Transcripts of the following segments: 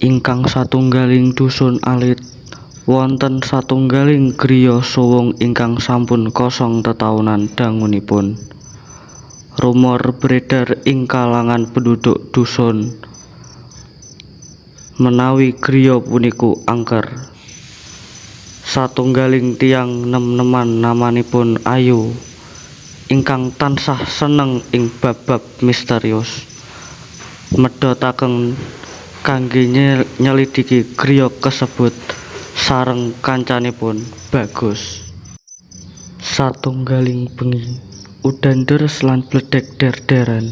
Ingkang satunggaling dusun alit wonten satunggaling griya suwung ingkang sampun kosong tetaunan dangunipun. Rumor beredar ing kalangan penduduk dusun menawi griya puniku angker. Satunggaling tiyang nem-neman namanipun Ayu ingkang tansah seneng ing bab-bab misterius medhotaken kangge nyelidiki griya kasebut sareng kancanipun Bagus. Satunggaling bengi udan deres lan bledheg der-deran.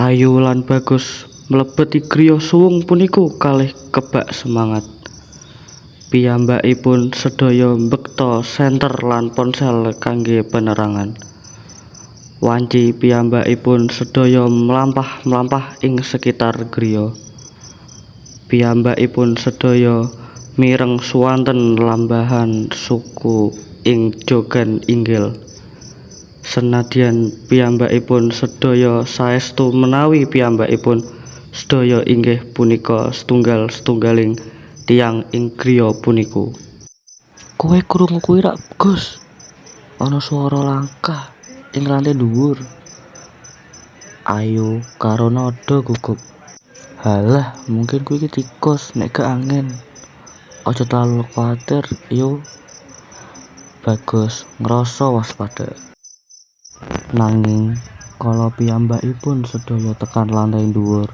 Ayu lan Bagus mlebeti griya suwung puniku kalih kebak semangat. Piyambakipun sedaya mbekta senter lan ponsel kangge penerangan. Wanci piyambakipun sedaya mlampah-mlampah ing sekitar griya. Piyambakipun sedaya mireng suwanten lambahan suku ing jogan inggil. Senadyan piyambakipun sedaya saestu menawi piyambakipun sedaya inggih punika setunggal-setunggaling tiyang ing griya puniku. Kowe krungu kuwi rak, Gus? Ana swara langkah ing lantai dhuwur. Ayu karo nada gugup. Halah, mungkin kuwi tikus nek gak angin. Aja terlalu kuwatir, yo. Bagus ngrasa waspada. Nanging kala piyambakipun sedaya tekan lantai dhuwur,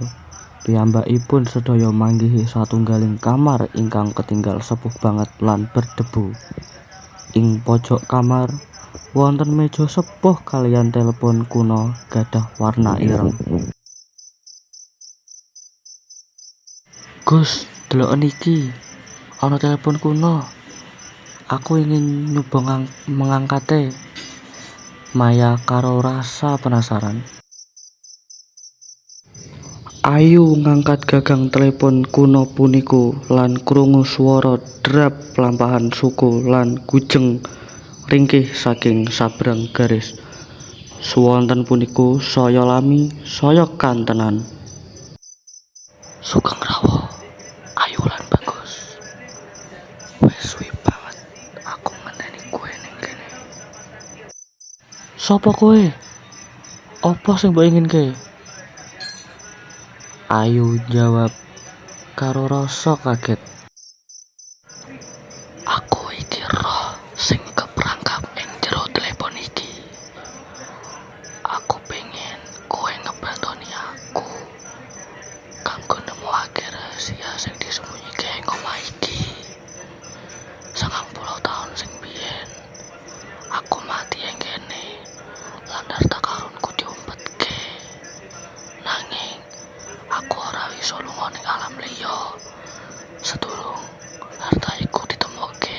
piyambakipun sedaya manggihi satunggaling kamar ingkang ketinggal sepuh banget lan berdebu. Ing pojok kamar wonten meja sepuh kaliyan telepon kuno gadah warna ireng. Gus, delok niki. Ana telepon kuno. Aku ingin nyoba mengangkate. Maya karo rasa penasaran. Ayu ngangkat gagang telepon kuno puniku lan krungu swara drap lampahan suku lan gujeng ringkih saking sabrang garis. Suwonten puniku saya lami, saya kantenan. Sugeng rawuh, Ayu lan Bagus. Wis suwi banget aku ngenteni kowe ning kene. Sopo kowe? Apa sing mbok inginke? Ayu jawab karo rasa kaget. Aku iki roh sing keprangkap ing jero telepon iki. Aku pengen kowe ngebantoni aku kanggo nemokake rahasia sing disembunyiake ing omah iki. 90 tahun sing biyen aku mati ing kene lan harta karunku diompetke. Nanging aku ora iso lunga ning alam liya sedurung harta iku ditemokke.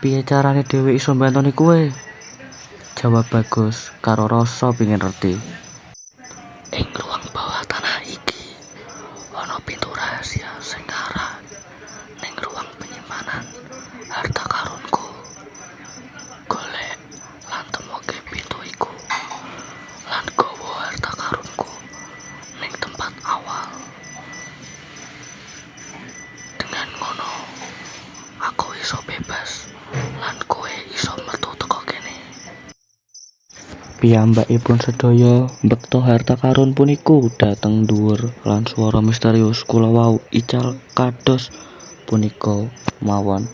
Piye carane dhewe iso mbantoni kowe? Jawab Bagus karo rasa pengin reti. Ing ruang bawah tanah iki ana pintu rahasia sing ngarah ning ruang penyimpanan harta karunku. Golek lan temokke pintu iku lan gawa harta karunku ning tempat awal. Dengan ngono aku iso bebas lan kowe iso metu teko kene. Piyambakipun sedaya mbekta harta karun puniku dhateng dhuwur lan swara misterius kula wau ical kados punika mawon.